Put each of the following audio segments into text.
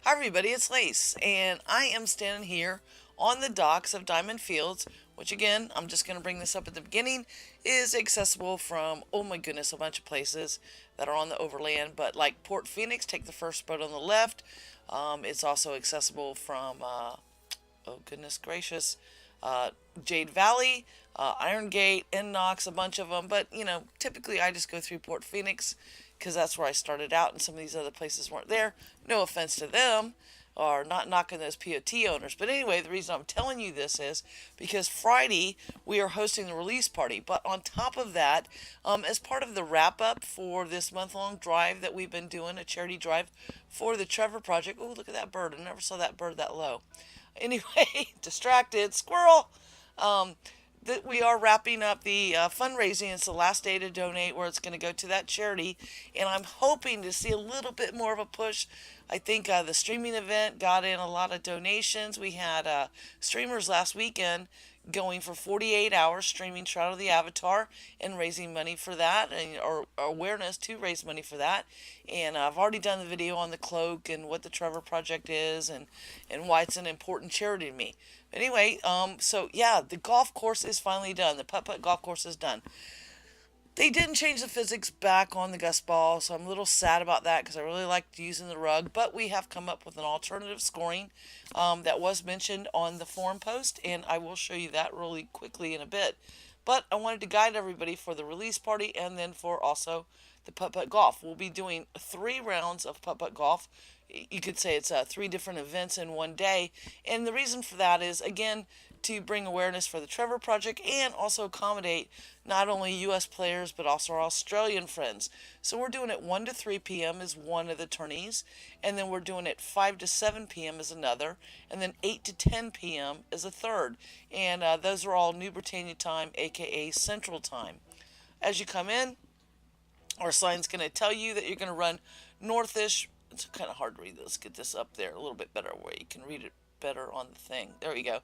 Hi everybody, it's Lace, and I am standing here on the docks of Diamond Fields, which again, I'm just going to bring this up at the beginning, is accessible from, oh my goodness, a bunch of places that are on the overland, but like Port Phoenix, take the first boat on the left. It's also accessible from, oh goodness gracious, uh, Jade Valley, Iron Gate, Knox, a bunch of them, but typically I just go through Port Phoenix because that's where I started out, and some of these other places weren't there. No offense to them, or not knocking those POT owners. But anyway, the reason I'm telling you this is because Friday we are hosting the release party. But on top of that, as part of the wrap up for this month long drive that we've been doing, a charity drive for the Trevor Project. Oh, look at that bird. I never saw that bird that low. Anyway, distracted, squirrel. Um, that we are wrapping up the fundraising. It's the last day to donate where it's going to go to that charity, and I'm hoping to see a little bit more of a push. I think the streaming event got in a lot of donations. We had streamers last weekend going for 48 hours streaming Shroud of the Avatar and raising money for that, and or awareness to raise money for that. And I've already done the video on the cloak and what the Trevor Project is, and why it's an important charity to me. Anyway, so yeah, the golf course is finally done. The putt-putt golf course is done. They didn't change the physics back on the gust ball, so I'm a little sad about that because I really liked using the rug. But we have come up with an alternative scoring that was mentioned on the forum post, and I will show you that really quickly in a bit. But I wanted to guide everybody for the release party and then for also the putt-putt golf. We'll be doing 3 rounds of putt-putt golf. You could say it's 3 different events in one day, and the reason for that is, again, to bring awareness for the Trevor Project and also accommodate not only U.S. players but also our Australian friends. So we're doing it 1 to 3 p.m. is one of the tourneys, and then we're doing it 5 to 7 p.m. is another, and then 8 to 10 p.m. is a third. And those are all New Britannia time, aka Central Time. As you come in, our sign's going to tell you that you're going to run northish. It's kind of hard to read. Let's get this up there a little bit better where you can read it better on the thing. There we go.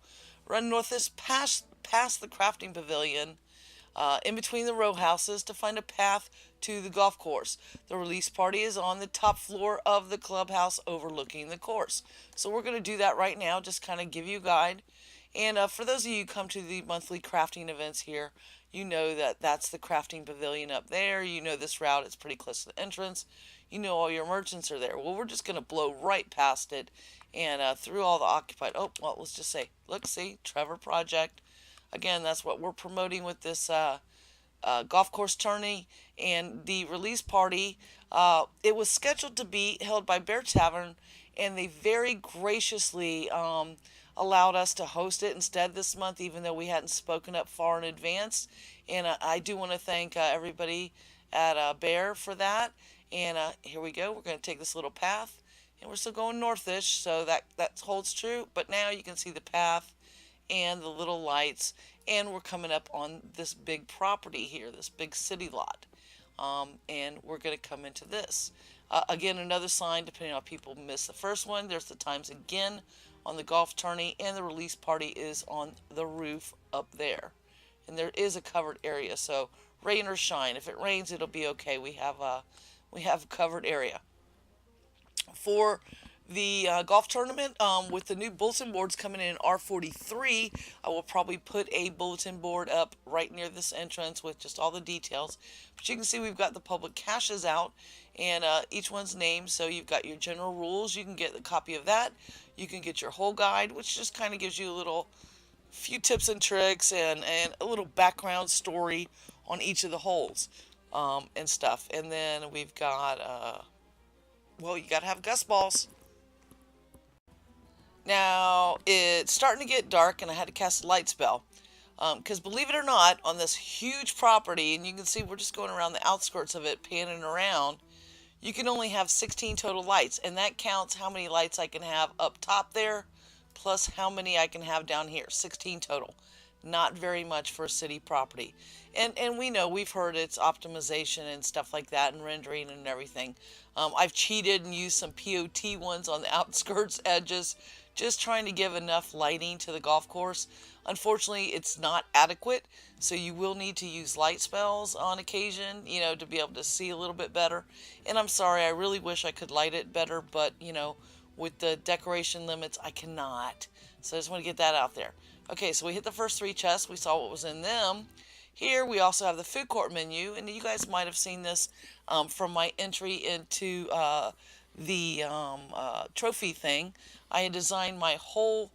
Run northish past the crafting pavilion, in between the row houses to find a path to the golf course. The release party is on the top floor of the clubhouse overlooking the course. So we're going to do that right now, just kind of give you a guide. And for those of you who come to the monthly crafting events here, you know that that's the crafting pavilion up there. You know this route, it's pretty close to the entrance. You know all your merchants are there. Well, we're just going to blow right past it and through all the occupied. Oh, well, let's just say, look, see, Trevor Project. Again, that's what we're promoting with this golf course tourney and the release party. It was scheduled to be held by Bear Tavern, and they very graciously allowed us to host it instead this month, even though we hadn't spoken up far in advance. And I do want to thank everybody at Bear for that. And here we go. We're going to take this little path, and we're still going northish, so that holds true. But now you can see the path and the little lights, and we're coming up on this big property here, this big city lot. And we're going to come into this. Again, another sign, depending on if people miss the first one, there's the times again on the golf tourney, and the release party is on the roof up there. And there is a covered area, so rain or shine. If it rains, it'll be okay. We have a covered area. For the golf tournament, with the new bulletin boards coming in R43, I will probably put a bulletin board up right near this entrance with just all the details. But you can see we've got the public caches out, and each one's named. So you've got your general rules. You can get a copy of that. You can get your whole guide, which just kind of gives you a little few tips and tricks and a little background story on each of the holes and stuff. And then we've got well, you gotta have gust balls. Now, it's starting to get dark, and I had to cast a light spell. Because believe it or not, on this huge property, and you can see we're just going around the outskirts of it, panning around, you can only have 16 total lights, and that counts how many lights I can have up top there, plus how many I can have down here. 16 total. Not very much for a city property. And we know, we've heard it's optimization and stuff like that, and rendering and everything. I've cheated and used some POT ones on the outskirts edges, just trying to give enough lighting to the golf course. Unfortunately, it's not adequate, so you will need to use light spells on occasion, to be able to see a little bit better. And I'm sorry, I really wish I could light it better, but, with the decoration limits, I cannot. So I just want to get that out there. Okay, so we hit the first 3 chests. We saw what was in them. Here we also have the food court menu, and you guys might have seen this from my entry into the trophy thing. I had designed my whole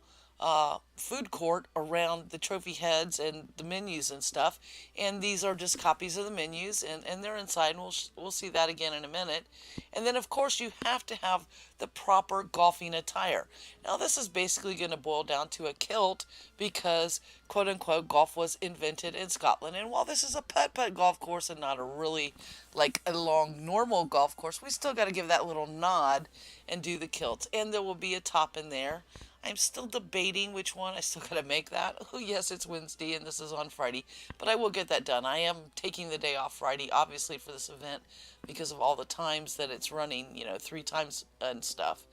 food court around the trophy heads and the menus and stuff. And these are just copies of the menus, and they're inside, and we'll see that again in a minute. And then, of course, you have to have the proper golfing attire. Now, this is basically going to boil down to a kilt because, quote unquote, golf was invented in Scotland. And while this is a putt-putt golf course and not a really like a long normal golf course, we still got to give that little nod and do the kilt. And there will be a top in there. I'm still debating which one. I still gotta make that. Oh, yes, it's Wednesday and this is on Friday, but I will get that done. I am taking the day off Friday, obviously, for this event because of all the times that it's running, 3 times and stuff.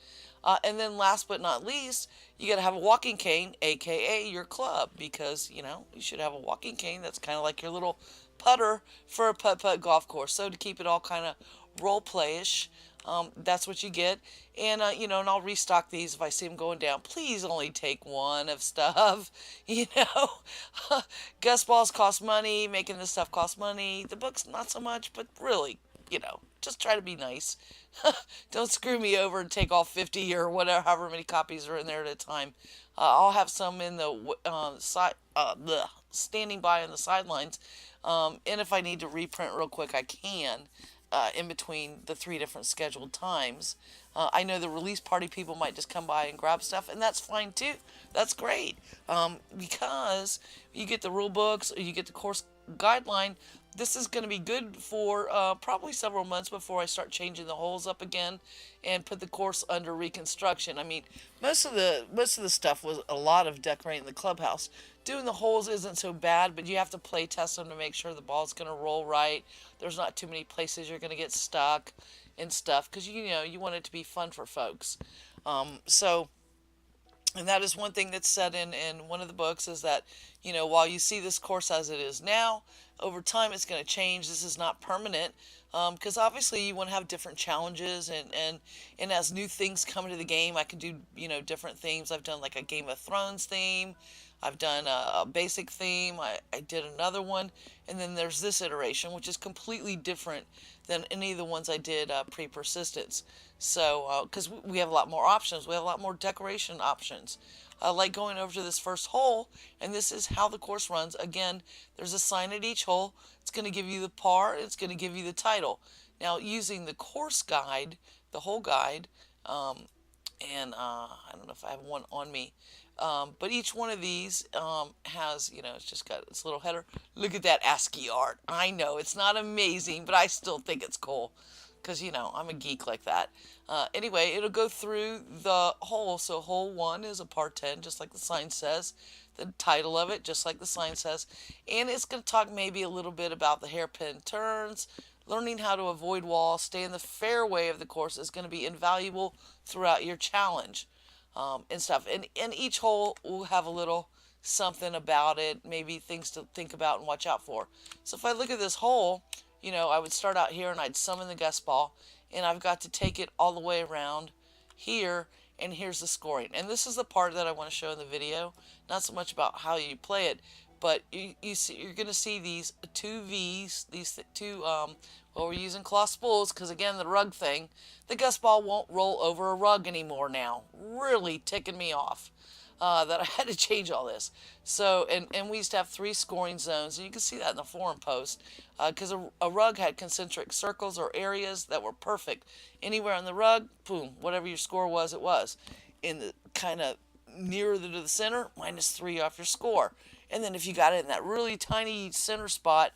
And then last but not least, you gotta have a walking cane, aka your club, because, you should have a walking cane that's kind of like your little putter for a putt-putt golf course. So to keep it all kind of role-play-ish, that's what you get. And, and I'll restock these if I see them going down. Please only take one of stuff, Guest balls cost money, making this stuff cost money. The books, not so much, but really, just try to be nice. Don't screw me over and take all 50 or whatever, however many copies are in there at a time. I'll have some in the standing by on the sidelines. And if I need to reprint real quick, I can. In between the 3 different scheduled times. I know the release party people might just come by and grab stuff, and that's fine too. That's great. Because you get the rule books, or you get the course guideline. This is going to be good for probably several months before I start changing the holes up again and put the course under reconstruction. I mean, most of the stuff was a lot of decorating the clubhouse. Doing the holes isn't so bad, but you have to play test them to make sure the ball's going to roll right. There's not too many places you're going to get stuck and stuff because you want it to be fun for folks. And that is one thing that's said in one of the books is that, while you see this course as it is now, over time it's going to change. This is not permanent because obviously you want to have different challenges and as new things come into the game, I can do, different themes. I've done like a Game of Thrones theme. I've done a basic theme. I did another one. And then there's this iteration, which is completely different than any of the ones I did pre-persistence. So, because we have a lot more options. We have a lot more decoration options. Like going over to this first hole, and this is how the course runs. Again, there's a sign at each hole. It's going to give you the par. It's going to give you the title. Now, using the course guide, the whole guide, and I don't know if I have one on me, but each one of these has, it's just got its little header. Look at that ASCII art. I know it's not amazing, but I still think it's cool because, I'm a geek like that. Anyway, it'll go through the hole. So hole 1 is a par 10, just like the sign says. The title of it, just like the sign says. And it's going to talk maybe a little bit about the hairpin turns. Learning how to avoid walls, stay in the fairway of the course is going to be invaluable throughout your challenge. And stuff. And each hole will have a little something about it, maybe things to think about and watch out for. So if I look at this hole, I would start out here and I'd summon the guest ball, and I've got to take it all the way around here, and here's the scoring. And this is the part that I want to show in the video, not so much about how you play it, but you're going to see these 2 V's, these 2, well, we're using cloth spools because, again, the rug thing. The guest ball won't roll over a rug anymore now. Really ticking me off that I had to change all this. So, and we used to have 3 scoring zones, and you can see that in the forum post, because a rug had concentric circles or areas that were perfect. Anywhere on the rug, boom, whatever your score was, it was. In the kind of nearer to the center, -3 off your score. And then if you got it in that really tiny center spot,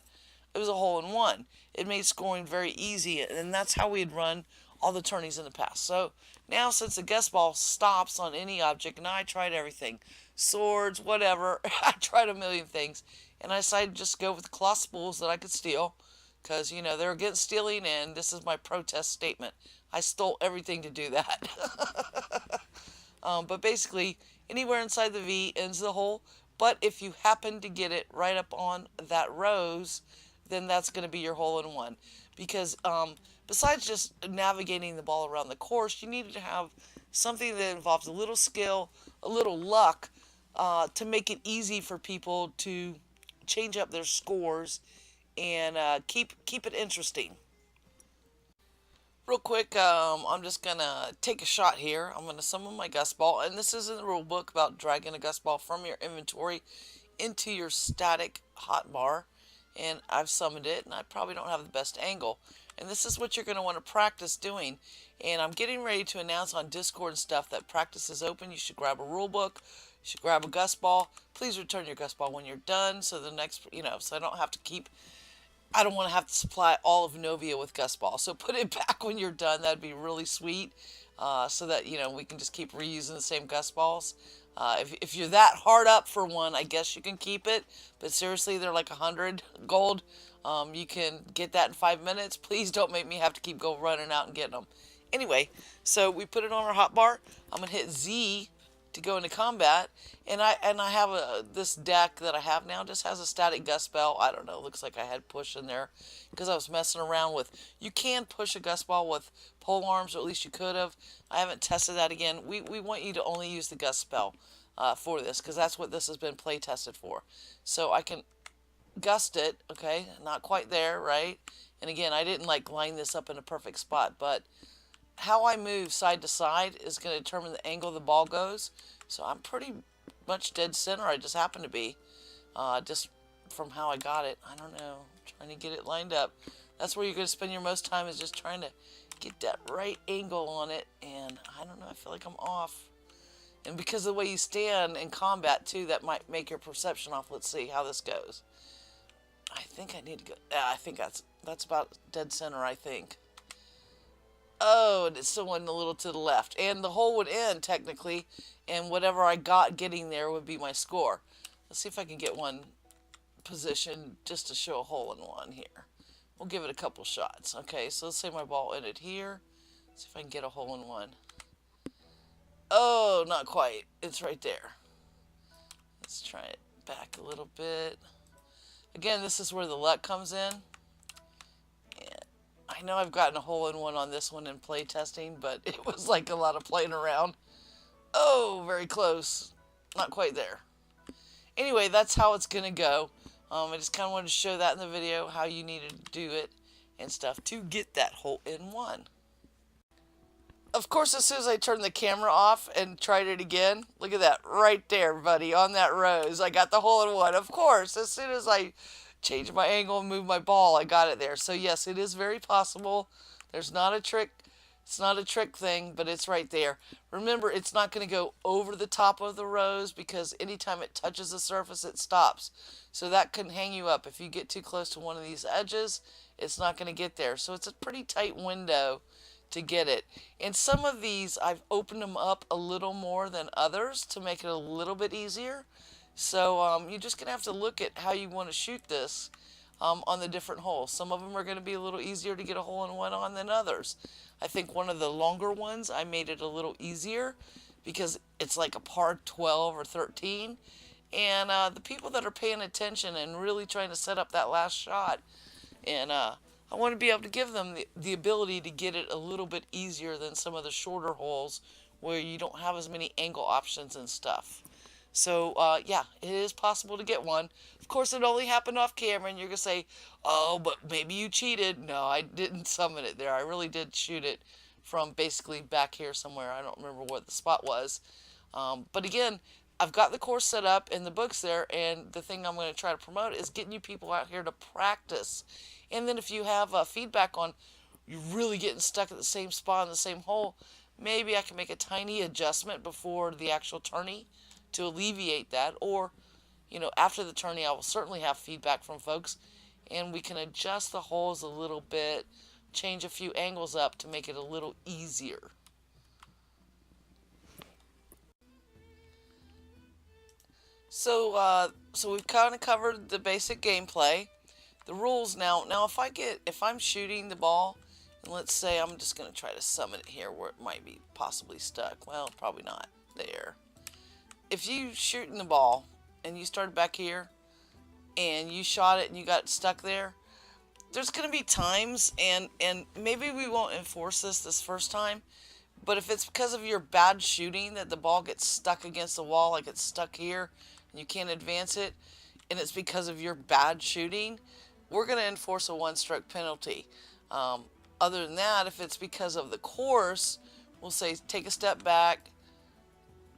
it was a hole in one. It made scoring very easy, and that's how we had run all the tourneys in the past. So now, since the guest ball stops on any object, and I tried everything, swords, whatever, I tried a million things, and I decided to just go with the cloth spools that I could steal, because, they're against stealing, and this is my protest statement. I stole everything to do that. But basically, anywhere inside the V ends the hole. But if you happen to get it right up on that rose, then that's going to be your hole in one. because besides just navigating the ball around the course, you need to have something that involves a little skill, a little luck, to make it easy for people to change up their scores and keep it interesting. Real quick, I'm just gonna take a shot here. I'm gonna summon my gust ball, and this isn't the rule book about dragging a gust ball from your inventory into your static hotbar. And I've summoned it, and I probably don't have the best angle. And this is what you're gonna want to practice doing. And I'm getting ready to announce on Discord and stuff that practice is open. You should grab a rule book. You should grab a gust ball. Please return your gust ball when you're done, so the next, so I don't have to keep I don't want to have to supply all of Novia with gust ball. So put it back when you're done. That'd be really sweet. So that, we can just keep reusing the same gust balls. If you're that hard up for one, I guess you can keep it. But seriously, they're like 100 gold. You can get that in 5 minutes. Please don't make me have to keep running out and getting them. Anyway, so we put it on our hotbar. I'm going to hit Z to go into combat, and I have this deck that I have now just has a static gust spell. I don't know, looks like I had push in there because I was messing around with, you can push a gust ball with pole arms, or at least you could have. I haven't tested that again. We want you to only use the gust spell for this, because that's what this has been play tested for. So I can gust it, okay, not quite there, right? And again, I didn't line this up in a perfect spot, but how I move side to side is going to determine the angle the ball goes. So I'm pretty much dead center. I just happen to be, just from how I got it. I don't know. I'm trying to get it lined up. That's where you're going to spend your most time, is just trying to get that right angle on it. And I don't know. I feel like I'm off. And because of the way you stand in combat too, that might make your perception off. Let's see how this goes. I think I need to go. I think that's about dead center, I think. Oh, and it's still went a little to the left. And the hole would end, technically, and whatever I got getting there would be my score. Let's see if I can get one position just to show a hole in one here. We'll give it a couple shots. Okay, so let's say my ball ended here. Let's see if I can get a hole in one. Oh, not quite. It's right there. Let's try it back a little bit. Again, this is where the luck comes in. I know I've gotten a hole in one on this one in play testing, but it was like a lot of playing around. Oh, very close. Not quite there. Anyway, that's how it's going to go. I just kind of wanted to show that in the video, how you needed to do it and stuff to get that hole in one. Of course, as soon as I turned the camera off and tried it again, look at that right there, buddy, on that rose. I got the hole in one. Of course, as soon as I change my angle and move my ball, I got it there. So yes, it is very possible. There's not a trick. It's not a trick thing, but it's right there. Remember, it's not going to go over the top of the rose, because anytime it touches the surface, it stops. So that can hang you up. If you get too close to one of these edges, it's not going to get there. So it's a pretty tight window to get it. And some of these, I've opened them up a little more than others to make it a little bit easier. So you're just going to have to look at how you want to shoot this on the different holes. Some of them are going to be a little easier to get a hole in one on than others. I think one of the longer ones, I made it a little easier because it's like a par 12 or 13. And the people that are paying attention and really trying to set up that last shot, and I want to be able to give them the ability to get it a little bit easier than some of the shorter holes where you don't have as many angle options and stuff. So, yeah, it is possible to get one. Of course, it only happened off camera, and you're going to say, oh, but maybe you cheated. No, I didn't summon it there. I really did shoot it from basically back here somewhere. I don't remember what the spot was. But again, I've got the course set up and the books there, and the thing I'm going to try to promote is getting you people out here to practice. And then if you have feedback on you're really getting stuck at the same spot in the same hole, maybe I can make a tiny adjustment before the actual tourney to alleviate that. Or, after the tourney, I will certainly have feedback from folks, and we can adjust the holes a little bit, change a few angles up to make it a little easier. So we've kind of covered the basic gameplay. The rules now, if I'm shooting the ball, and let's say I'm just going to try to summon it here where it might be possibly stuck. Well, probably not there. If you shooting the ball and you started back here and you shot it and you got stuck there, there's going to be times, and maybe we won't enforce this first time, but if it's because of your bad shooting that the ball gets stuck against the wall, like it's stuck here, and you can't advance it, and it's because of your bad shooting, we're going to enforce a one-stroke penalty. Um, Other than that, if it's because of the course, we'll say take a step back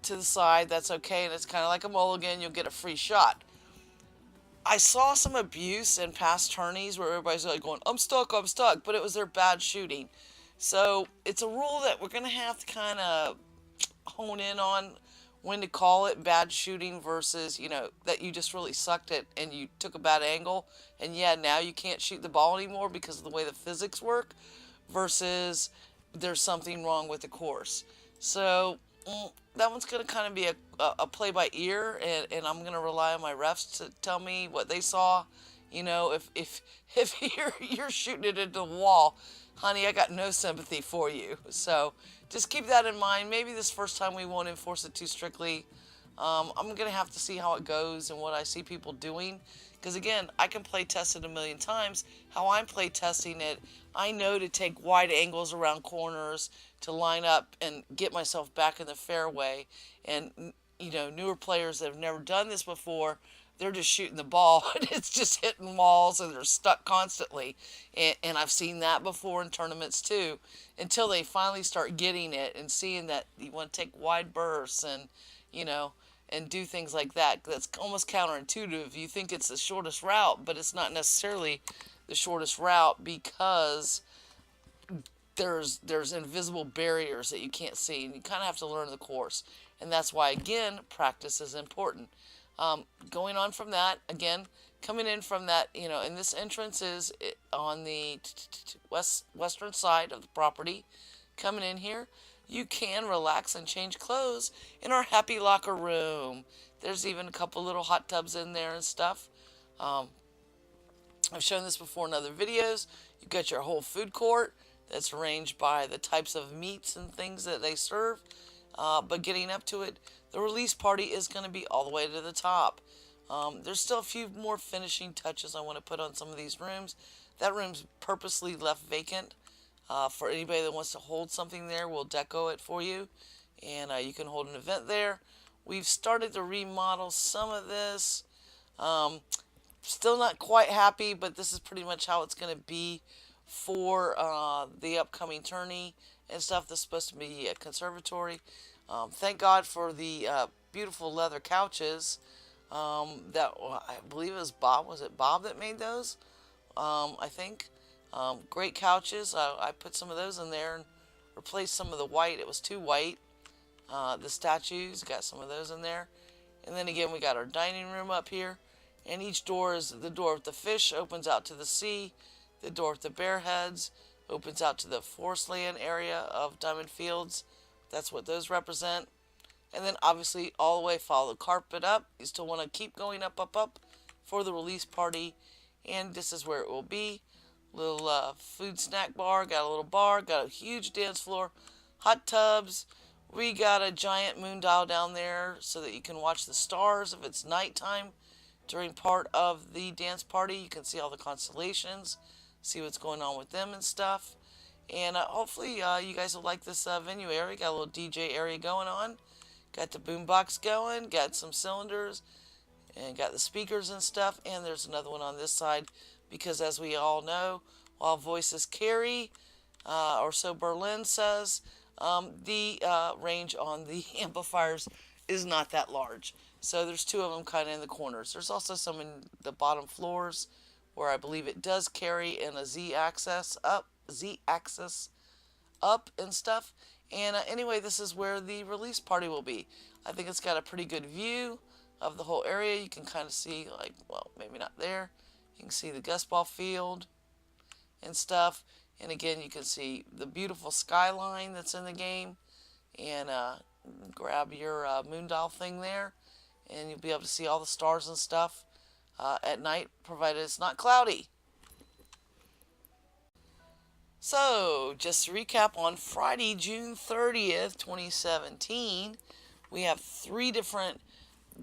to the side. That's okay, and it's kind of like a mulligan. You'll get a free shot. I saw some abuse in past tourneys where everybody's like going, I'm stuck, but it was their bad shooting. So it's a rule that we're going to have to kind of hone in on when to call it bad shooting versus, that you just really sucked it and you took a bad angle. And yeah, now you can't shoot the ball anymore because of the way the physics work versus there's something wrong with the course. So that one's going to kind of be a play by ear, and I'm going to rely on my refs to tell me what they saw. If you're shooting it into the wall, honey, I got no sympathy for you. So just keep that in mind. Maybe this first time we won't enforce it too strictly. I'm going to have to see how it goes and what I see people doing. Because again, I can play test it a million times. How I'm play testing it, I know to take wide angles around corners to line up and get myself back in the fairway. And, newer players that have never done this before, they're just shooting the ball and it's just hitting walls and they're stuck constantly. And I've seen that before in tournaments too, until they finally start getting it and seeing that you want to take wide bursts and, you know, and do things like that. That's almost counterintuitive. You think it's the shortest route, but it's not necessarily the shortest route because there's invisible barriers that you can't see, and you kind of have to learn the course. And that's why, again, practice is important. Going on from that, again, coming in from that, and this entrance is on the western side of the property. Coming in here, you can relax and change clothes in our happy locker room. There's even a couple little hot tubs in there and stuff. I've shown this before in other videos. You've got your whole food court that's arranged by the types of meats and things that they serve. But getting up to it, the release party is going to be all the way to the top. There's still a few more finishing touches I want to put on some of these rooms. That room's purposely left vacant. For anybody that wants to hold something there, we'll deco it for you. And you can hold an event there. We've started to remodel some of this. Still not quite happy, but this is pretty much how it's going to be for the upcoming tourney and stuff. That's supposed to be a conservatory. Thank God for the beautiful leather couches that I believe it was Bob. Was it Bob that made those? I think. Great couches. I put some of those in there and replaced some of the white. It was too white. The statues, got some of those in there. And then again, we got our dining room up here. And each door is the door with the fish opens out to the sea. The door with the bear heads opens out to the forest land area of Diamond Fields. That's what those represent. And then obviously all the way follow the carpet up. You still want to keep going up, up, up for the release party. And this is where it will be. Little food snack bar. Got a little bar. Got a huge dance floor. Hot tubs. We got a giant moon dial down there so that you can watch the stars if it's nighttime. During part of the dance party, you can see all the constellations, see what's going on with them and stuff. And hopefully you guys will like this venue area. Got a little DJ area going on. Got the boombox going, got some cylinders, and got the speakers and stuff. And there's another one on this side because, as we all know, while voices carry, or so Berlin says, the range on the amplifiers is not that large. So there's two of them kind of in the corners. There's also some in the bottom floors where I believe it does carry in a Z-axis up and stuff. And anyway, this is where the release party will be. I think it's got a pretty good view of the whole area. You can kind of see, like, well, maybe not there. You can see the gust ball field and stuff. And again, you can see the beautiful skyline that's in the game. And grab your moon dial thing there. And you'll be able to see all the stars and stuff at night, provided it's not cloudy. So, just to recap, on Friday, June 30th, 2017, we have 3 different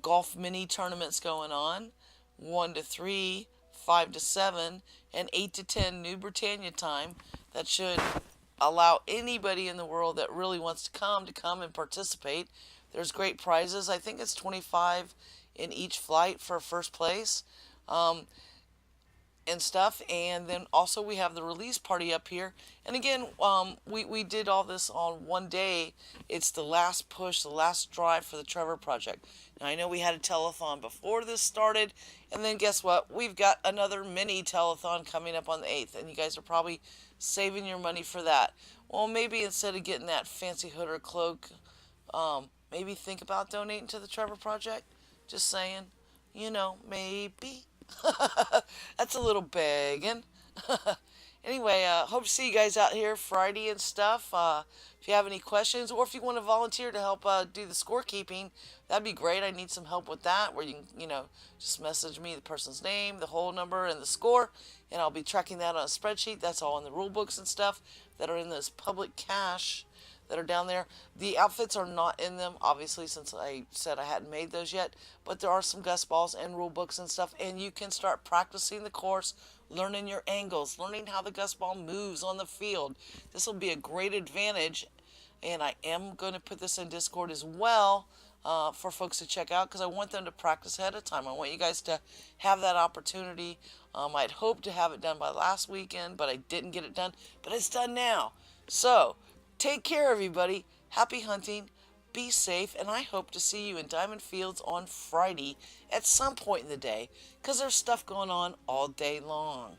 golf mini tournaments going on. 1 to 3, 5 to 7 and 8 to 10 New Britannia time. That should allow anybody in the world that really wants to come and participate. There's great prizes. I think it's 25 in each flight for first place. And stuff. And then also we have the release party up here. And again, we did all this on one day. It's the last push, the last drive for the Trevor project. Now I know we had a telethon before this started, and then guess what? We've got another mini telethon coming up on the 8th, and you guys are probably saving your money for that. Well, maybe instead of getting that fancy hood or cloak, maybe think about donating to the Trevor project. Just saying, maybe. That's a little begging. Anyway, hope to see you guys out here Friday and stuff. If you have any questions, or if you want to volunteer to help do the scorekeeping, that'd be great. I need some help with that, where you can, just message me the person's name, the whole number, and the score, and I'll be tracking that on a spreadsheet. That's all in the rule books and stuff that are in this public cache that are down there. The outfits are not in them, obviously, since I said I hadn't made those yet, but there are some gust balls and rule books and stuff, and you can start practicing the course, learning your angles, learning how the gust ball moves on the field. This will be a great advantage, and I am going to put this in Discord as well for folks to check out, because I want them to practice ahead of time. I want you guys to have that opportunity. I'd hoped to have it done by last weekend, but I didn't get it done, but it's done now. So, take care, everybody. Happy hunting. Be safe. And I hope to see you in Diamond Fields on Friday at some point in the day, because there's stuff going on all day long.